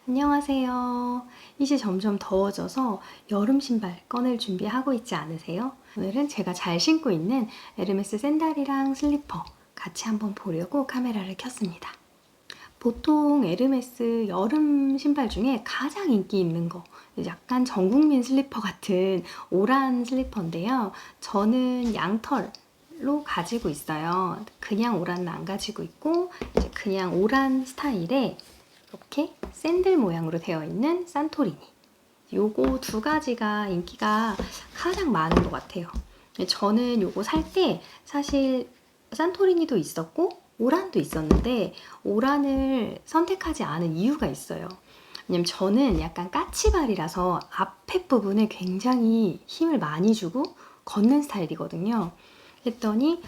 안녕하세요. 이제 점점 더워져서 여름 신발 꺼낼 준비하고 있지 않으세요? 오늘은 제가 잘 신고 있는 에르메스 샌들이랑 슬리퍼 같이 한번 보려고 카메라를 켰습니다. 보통 에르메스 여름 신발 중에 가장 인기 있는 거 약간 전국민 슬리퍼 같은 오란 슬리퍼인데요. 저는 양털로 가지고 있어요. 그냥 오란은 안 가지고 있고 이제 그냥 오란 스타일의 이렇게 샌들 모양으로 되어 있는 산토리니. 요거 두 가지가 인기가 가장 많은 것 같아요. 저는 요거 살 때 사실 산토리니도 있었고 오란도 있었는데 오란을 선택하지 않은 이유가 있어요. 왜냐면 저는 약간 까치발이라서 앞에 부분에 굉장히 힘을 많이 주고 걷는 스타일이거든요. 했더니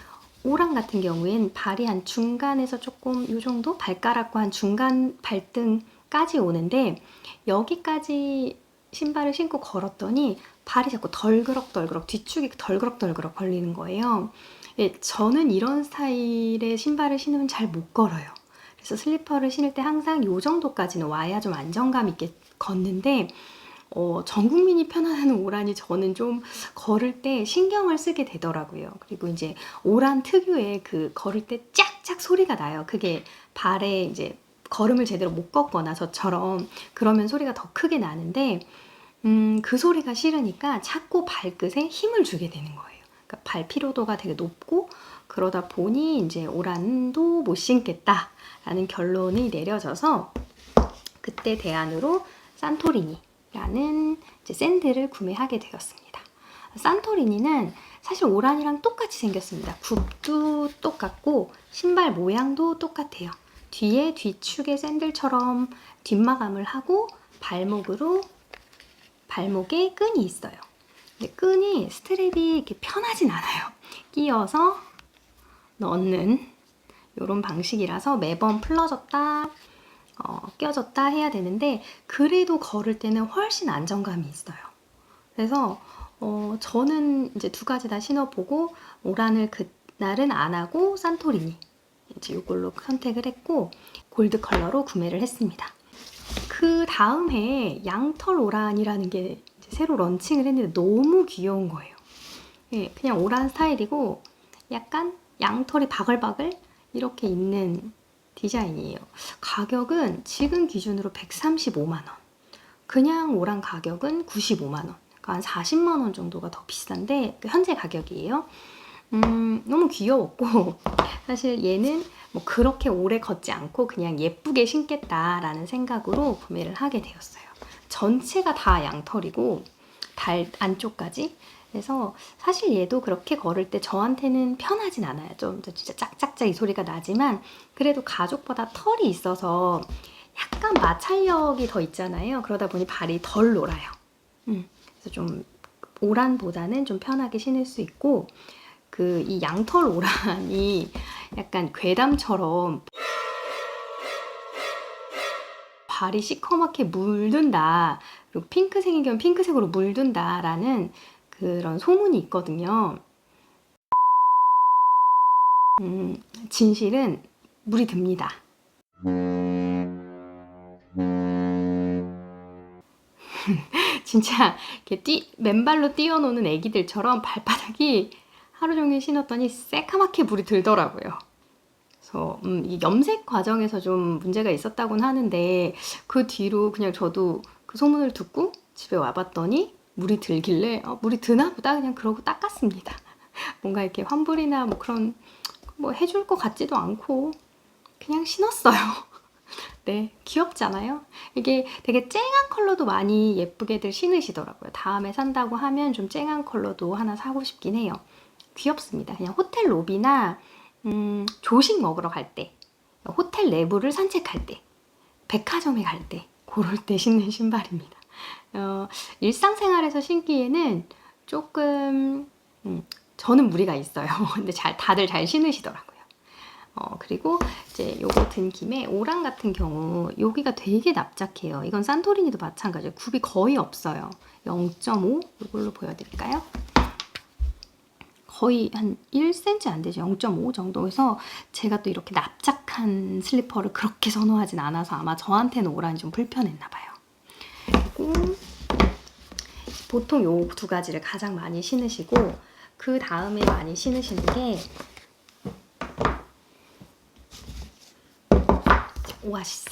오란 같은 경우엔 발이 한 중간에서 조금 요 정도 발가락과 한 중간 발등까지 오는데 여기까지 신발을 신고 걸었더니 발이 자꾸 덜그럭덜그럭 뒤축이 덜그럭덜그럭 걸리는 거예요. 예, 저는 이런 스타일의 신발을 신으면 잘 못 걸어요. 그래서 슬리퍼를 신을 때 항상 요 정도까지는 와야 좀 안정감 있게 걷는데 전 국민이 편안한 오란이 저는 좀 걸을 때 신경을 쓰게 되더라고요. 그리고 이제 오란 특유의 그 걸을 때 짝짝 소리가 나요. 그게 발에 이제 걸음을 제대로 못 걷거나 저처럼 그러면 소리가 더 크게 나는데 그 소리가 싫으니까 자꾸 발끝에 힘을 주게 되는 거예요. 그러니까 발 피로도가 되게 높고 그러다 보니 이제 오란도 못 신겠다라는 결론이 내려져서 그때 대안으로 산토리니라는 이제 샌들을 구매하게 되었습니다. 산토리니는 사실 오란이랑 똑같이 생겼습니다. 굽도 똑같고 신발 모양도 똑같아요. 뒤에 뒤축에 샌들처럼 뒷마감을 하고 발목에 끈이 있어요. 근데 끈이 스트랩이 이렇게 편하진 않아요. 끼워서 넣는 이런 방식이라서 매번 풀어졌다 껴졌다 해야 되는데 그래도 걸을 때는 훨씬 안정감이 있어요. 그래서 저는 이제 두 가지 다 신어보고 오란을 그날은 안 하고 산토리니 이제 이걸로 선택을 했고 골드 컬러로 구매를 했습니다. 그 다음 해에 양털 오란이라는 게 이제 새로 런칭을 했는데 너무 귀여운 거예요. 예, 그냥 오란 스타일이고 약간 양털이 바글바글 이렇게 있는 디자인이에요. 가격은 지금 기준으로 135만 원. 그냥 오란 가격은 95만 원. 그러니까 한 40만 원 정도가 더 비싼데 현재 가격이에요. 너무 귀여웠고 사실 얘는 뭐 그렇게 오래 걷지 않고 그냥 예쁘게 신겠다라는 생각으로 구매를 하게 되었어요. 전체가 다 양털이고 발 안쪽까지. 그래서 사실 얘도 그렇게 걸을 때 저한테는 편하진 않아요. 좀 진짜 짝짝짝 이 소리가 나지만 그래도 가죽보다 털이 있어서 약간 마찰력이 더 있잖아요. 그러다 보니 발이 덜 놀아요. 그래서 좀 오란보다는 좀 편하게 신을 수 있고 그 이 양털 오란이 약간 괴담처럼 발이 시커멓게 물든다. 그리고 핑크색인 경우 핑크색으로 물든다라는 그런 소문이 있거든요. 진실은 물이 듭니다. 진짜 이렇게 맨발로 뛰어노는 애기들처럼 발바닥이 하루 종일 신었더니 새카맣게 물이 들더라고요. 그래서 이 염색 과정에서 좀 문제가 있었다고는 하는데 그 뒤로 그냥 저도 그 소문을 듣고 집에 와봤더니 물이 들길래 물이 드나 보다 그냥 그러고 닦았습니다. 뭔가 이렇게 환불이나 뭐 그런 뭐 해줄 것 같지도 않고 그냥 신었어요. 네, 귀엽잖아요? 이게 되게 쨍한 컬러도 많이 예쁘게들 신으시더라고요. 다음에 산다고 하면 좀 쨍한 컬러도 하나 사고 싶긴 해요. 귀엽습니다. 그냥 호텔 로비나 조식 먹으러 갈 때, 호텔 내부를 산책할 때, 백화점에 갈 때, 그럴 때 신는 신발입니다. 일상생활에서 신기에는 조금 저는 무리가 있어요. 근데 다들 잘 신으시더라고요. 그리고 이제 요거 든 김에 오란 같은 경우 여기가 되게 납작해요. 이건 산토리니도 마찬가지예요. 굽이 거의 없어요. 0.5 이걸로 보여드릴까요? 거의 한 1cm 안 되죠. 0.5 정도에서 제가 또 이렇게 납작한 슬리퍼를 그렇게 선호하진 않아서 아마 저한테는 오란이 좀 불편했나 봐요. 그리고 보통 요 두 가지를 가장 많이 신으시고 그 다음에 많이 신으시는 게 오아시스.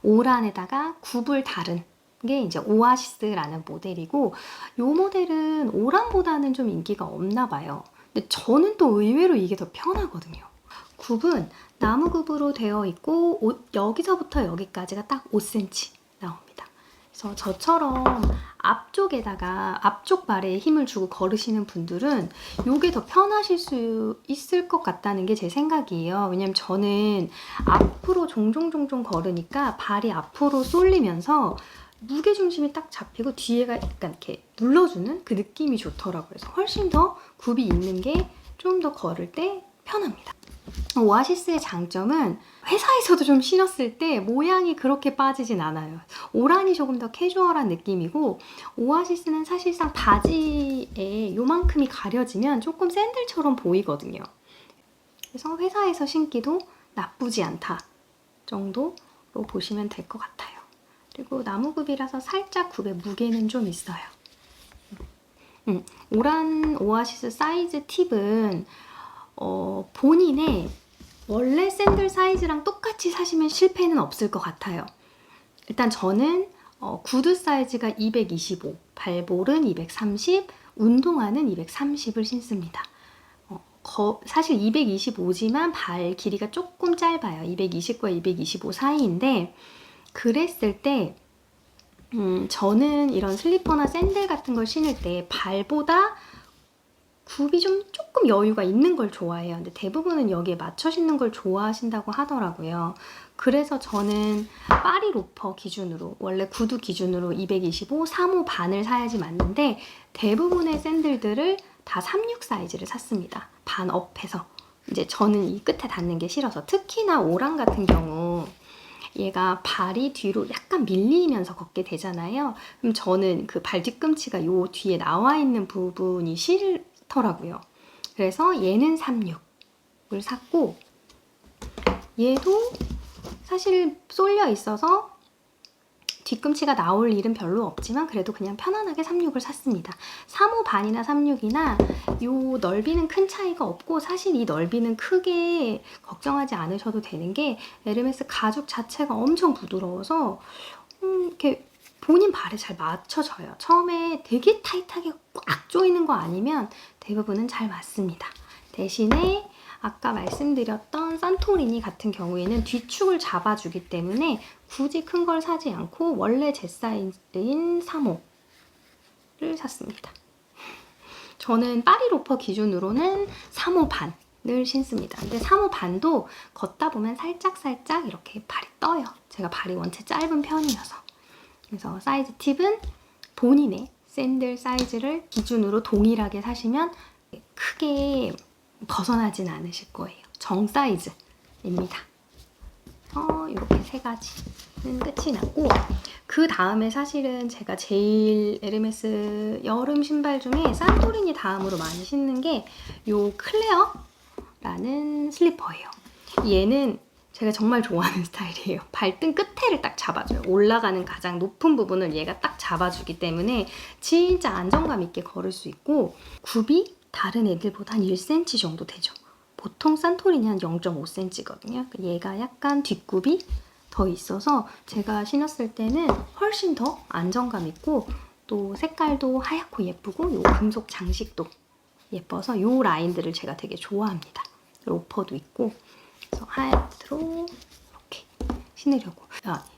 오란에다가 굽을 다른 게 이제 오아시스라는 모델이고, 요 모델은 오란보다는 좀 인기가 없나 봐요. 근데 저는 또 의외로 이게 더 편하거든요. 굽은 나무 굽으로 되어 있고 여기서부터 여기까지가 딱 5cm 나옵니다. 그래서 저처럼 앞쪽 발에 힘을 주고 걸으시는 분들은 이게 더 편하실 수 있을 것 같다는 게 제 생각이에요. 왜냐면 저는 앞으로 종종 걸으니까 발이 앞으로 쏠리면서 무게중심이 딱 잡히고 뒤에가 약간 이렇게 눌러주는 그 느낌이 좋더라고요. 그래서 훨씬 더 굽이 있는 게 좀 더 걸을 때 편합니다. 오아시스의 장점은 회사에서도 좀 신었을 때 모양이 그렇게 빠지진 않아요. 오란이 조금 더 캐주얼한 느낌이고, 오아시스는 사실상 바지에 요만큼이 가려지면 조금 샌들처럼 보이거든요. 그래서 회사에서 신기도 나쁘지 않다 정도로 보시면 될 것 같아요. 그리고 나무굽이라서 살짝 굽의 무게는 좀 있어요. 오란 오아시스 사이즈 팁은 본인의 원래 샌들 사이즈랑 똑같이 사시면 실패는 없을 것 같아요. 일단 저는 구두 사이즈가 225, 발볼은 230, 운동화는 230을 신습니다. 사실 225지만 발 길이가 조금 짧아요. 220과 225 사이인데, 그랬을 때 저는 이런 슬리퍼나 샌들 같은 걸 신을 때 발보다 굽이 조금 여유가 있는 걸 좋아해요. 근데 대부분은 여기에 맞춰 신는 걸 좋아하신다고 하더라고요. 그래서 저는 파리 로퍼 기준으로, 원래 구두 기준으로 225, 35 반을 사야지 맞는데, 대부분의 샌들들을 다 36 사이즈를 샀습니다. 반 업해서. 이제 저는 이 끝에 닿는 게 싫어서. 특히나 오란 같은 경우 얘가 발이 뒤로 약간 밀리면서 걷게 되잖아요. 그럼 저는 그 발 뒤꿈치가 요 뒤에 나와 있는 부분이 싫더라고요. 그래서 얘는 36을 샀고, 얘도 사실 쏠려 있어서 뒤꿈치가 나올 일은 별로 없지만 그래도 그냥 편안하게 36을 샀습니다. 35 반이나 36이나 요 넓이는 큰 차이가 없고, 사실 이 넓이는 크게 걱정하지 않으셔도 되는 게 에르메스 가죽 자체가 엄청 부드러워서 이렇게 본인 발에 잘 맞춰져요. 처음에 되게 타이트하게 꽉 조이는 거 아니면 대부분은 잘 맞습니다. 대신에 아까 말씀드렸던 산토리니 같은 경우에는 뒤축을 잡아주기 때문에 굳이 큰 걸 사지 않고 원래 제 사이즈인 35를 샀습니다. 저는 파리 로퍼 기준으로는 35 반을 신습니다. 근데 35 반도 걷다 보면 살짝 이렇게 발이 떠요. 제가 발이 원체 짧은 편이어서. 그래서 사이즈 팁은 본인의 샌들 사이즈를 기준으로 동일하게 사시면 크게 벗어나진 않으실 거예요. 정 사이즈입니다. 이렇게 세 가지는 끝이 났고, 그 다음에 사실은 제가 제일 에르메스 여름 신발 중에 산토리니 다음으로 많이 신는 게 요 클레어라는 슬리퍼예요. 얘는 제가 정말 좋아하는 스타일이에요. 발등 끝에를 딱 잡아줘요. 올라가는 가장 높은 부분을 얘가 딱 잡아주기 때문에 진짜 안정감 있게 걸을 수 있고, 굽이 다른 애들보다 한 1cm 정도 되죠. 보통 산토리니 한 0.5cm거든요. 얘가 약간 뒷굽이 더 있어서 제가 신었을 때는 훨씬 더 안정감 있고, 또 색깔도 하얗고 예쁘고 요 금속 장식도 예뻐서 요 라인들을 제가 되게 좋아합니다. 로퍼도 있고. 그래서 하얗도록 이렇게 신으려고.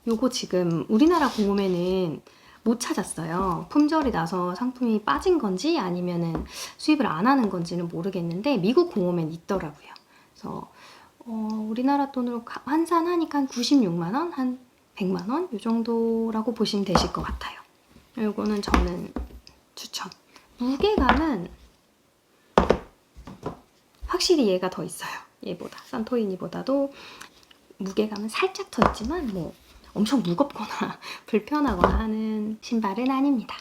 요거 지금 우리나라 공홈에는 못 찾았어요. 품절이 나서 상품이 빠진 건지 아니면은 수입을 안 하는 건지는 모르겠는데 미국 공홈엔 있더라고요. 그래서 우리나라 돈으로 환산하니까 한 96만 원, 한 100만 원 이 정도라고 보시면 되실 것 같아요. 요거는 저는 추천. 무게감은 확실히 얘가 더 있어요. 얘보다. 산토리니보다도 무게감은 살짝 더 있지만 뭐 엄청 무겁거나 불편하거나 하는 신발은 아닙니다.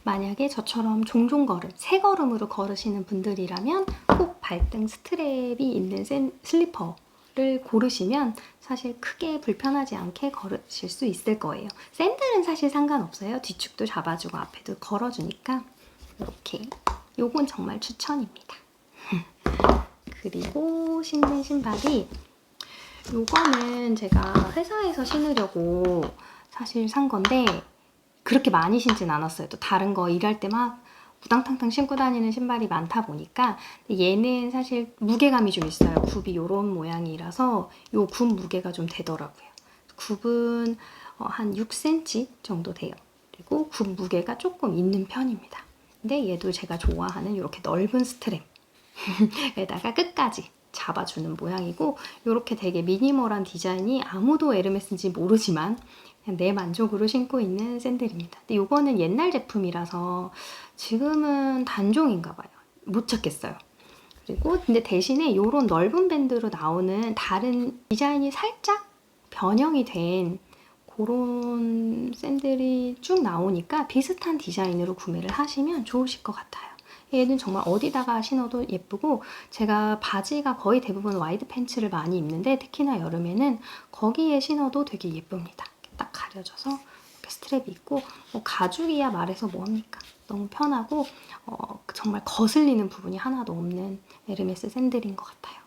만약에 저처럼 종종 세 걸음으로 걸으시는 분들이라면 꼭 발등 스트랩이 있는 슬리퍼를 고르시면 사실 크게 불편하지 않게 걸으실 수 있을 거예요. 샌들은 사실 상관없어요. 뒤축도 잡아주고 앞에도 걸어주니까 이렇게. 요건 정말 추천입니다. 그리고 신는 신발이 요거는 제가 회사에서 신으려고 사실 산 건데 그렇게 많이 신진 않았어요. 또 다른 거 일할 때 막 우당탕탕 신고 다니는 신발이 많다 보니까 얘는 사실 무게감이 좀 있어요. 굽이 이런 모양이라서 요 굽 무게가 좀 되더라고요. 굽은 한 6cm 정도 돼요. 그리고 굽 무게가 조금 있는 편입니다. 근데 얘도 제가 좋아하는 이렇게 넓은 스트랩에다가 끝까지 잡아주는 모양이고 이렇게 되게 미니멀한 디자인이 아무도 에르메스인지 모르지만 그냥 내 만족으로 신고 있는 샌들입니다. 근데 이거는 옛날 제품이라서 지금은 단종인가 봐요. 못 찾겠어요. 그리고 근데 대신에 이런 넓은 밴드로 나오는 다른 디자인이 살짝 변형이 된 그런 샌들이 쭉 나오니까 비슷한 디자인으로 구매를 하시면 좋으실 것 같아요. 얘는 정말 어디다가 신어도 예쁘고 제가 바지가 거의 대부분 와이드 팬츠를 많이 입는데 특히나 여름에는 거기에 신어도 되게 예쁩니다. 딱 가려져서 이렇게 스트랩이 있고 가죽이야 말해서 뭐합니까? 너무 편하고 정말 거슬리는 부분이 하나도 없는 에르메스 샌들인 것 같아요.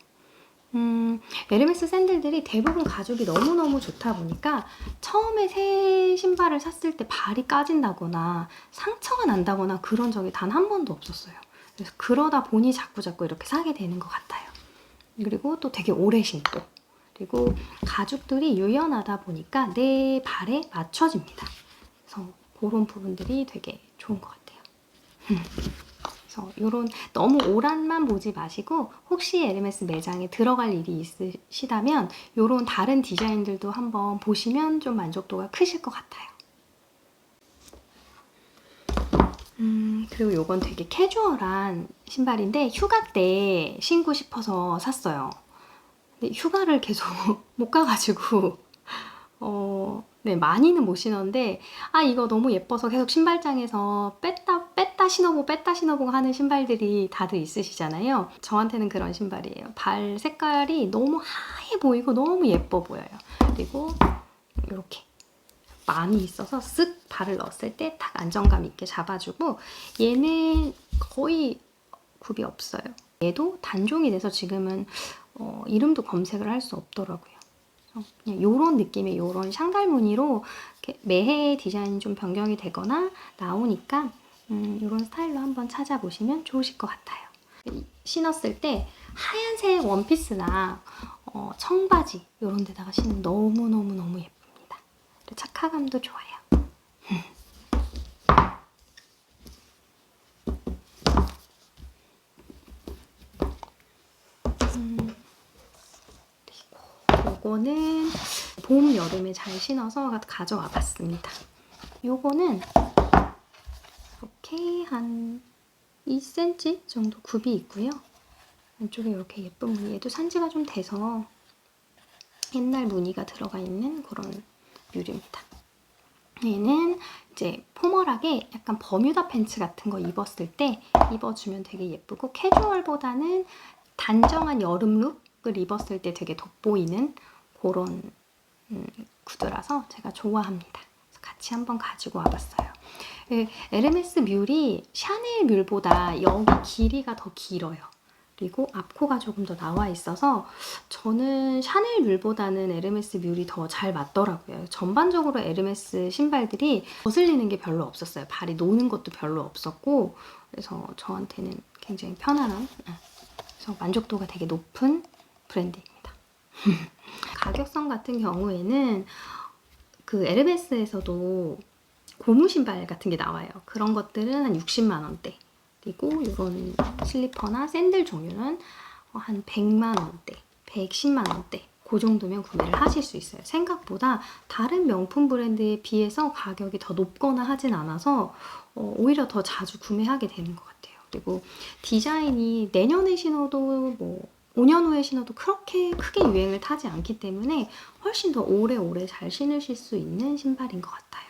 에르메스 샌들들이 대부분 가죽이 너무너무 좋다 보니까 처음에 새 신발을 샀을 때 발이 까진다거나 상처가 난다거나 그런 적이 단 한 번도 없었어요. 그래서 그러다 보니 자꾸자꾸 이렇게 사게 되는 것 같아요. 그리고 또 되게 오래 신고 그리고 가죽들이 유연하다 보니까 내 발에 맞춰집니다. 그래서 그런 부분들이 되게 좋은 것 같아요. 그래서 이런 너무 오란만 보지 마시고 혹시 에르메스 매장에 들어갈 일이 있으시다면 이런 다른 디자인들도 한번 보시면 좀 만족도가 크실 것 같아요. 그리고 이건 되게 캐주얼한 신발인데 휴가 때 신고 싶어서 샀어요. 근데 휴가를 계속 못 가가지고 네, 많이는 못 신었는데 이거 너무 예뻐서 계속 신발장에서 뺐다 신어보고 하는 신발들이 다들 있으시잖아요. 저한테는 그런 신발이에요. 발 색깔이 너무 하얘 보이고 너무 예뻐 보여요. 그리고 이렇게 많이 있어서 쓱 발을 넣었을 때 딱 안정감 있게 잡아주고 얘는 거의 굽이 없어요. 얘도 단종이 돼서 지금은 이름도 검색을 할 수 없더라고요. 그냥 이런 느낌의 이런 샹달 무늬로 매해 디자인이 좀 변경이 되거나 나오니까 이런 스타일로 한번 찾아보시면 좋으실 것 같아요. 신었을 때 하얀색 원피스나 청바지 이런 데다가 신으면 너무너무 예쁩니다. 착화감도 좋아요. 요거는 봄, 여름에 잘 신어서 가져와 봤습니다. 요거는 이렇게 한 2cm 정도 굽이 있고요. 안쪽에 이렇게 예쁜 무늬, 얘도 산지가 좀 돼서 옛날 무늬가 들어가 있는 그런 뮤입니다. 얘는 이제 포멀하게 약간 버뮤다 팬츠 같은 거 입었을 때 입어주면 되게 예쁘고 캐주얼보다는 단정한 여름 룩을 입었을 때 되게 돋보이는 그런 구두라서 제가 좋아합니다. 그래서 같이 한번 가지고 와봤어요. 에르메스 뮬이 샤넬 뮬보다 여기 길이가 더 길어요. 그리고 앞코가 조금 더 나와 있어서 저는 샤넬 뮬보다는 에르메스 뮬이 더 잘 맞더라고요. 전반적으로 에르메스 신발들이 거슬리는 게 별로 없었어요. 발이 노는 것도 별로 없었고 그래서 저한테는 굉장히 편안한 그래서 만족도가 되게 높은 브랜드입니다. 가격성 같은 경우에는 그 에르메스에서도 고무 신발 같은 게 나와요. 그런 것들은 한 60만 원대. 그리고 이런 슬리퍼나 샌들 종류는 한 100만 원대, 110만 원대 그 정도면 구매를 하실 수 있어요. 생각보다 다른 명품 브랜드에 비해서 가격이 더 높거나 하진 않아서 오히려 더 자주 구매하게 되는 것 같아요. 그리고 디자인이 내년에 신어도 5년 후에 신어도 그렇게 크게 유행을 타지 않기 때문에 훨씬 더 오래오래 잘 신으실 수 있는 신발인 것 같아요.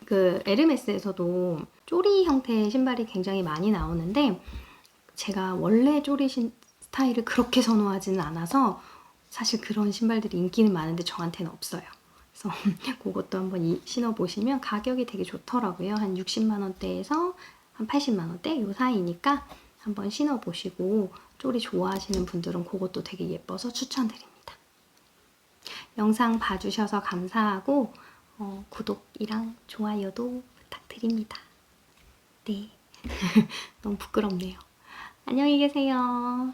그 에르메스에서도 쪼리 형태의 신발이 굉장히 많이 나오는데 제가 원래 쪼리 스타일을 그렇게 선호하지는 않아서 사실 그런 신발들이 인기는 많은데 저한테는 없어요. 그래서 그것도 한번 신어보시면 가격이 되게 좋더라고요. 한 60만 원대에서 한 80만 원대 요 사이니까 한번 신어보시고 쪼리 좋아하시는 분들은 그것도 되게 예뻐서 추천드립니다. 영상 봐주셔서 감사하고 구독이랑 좋아요도 부탁드립니다. 네, 너무 부끄럽네요. 안녕히 계세요.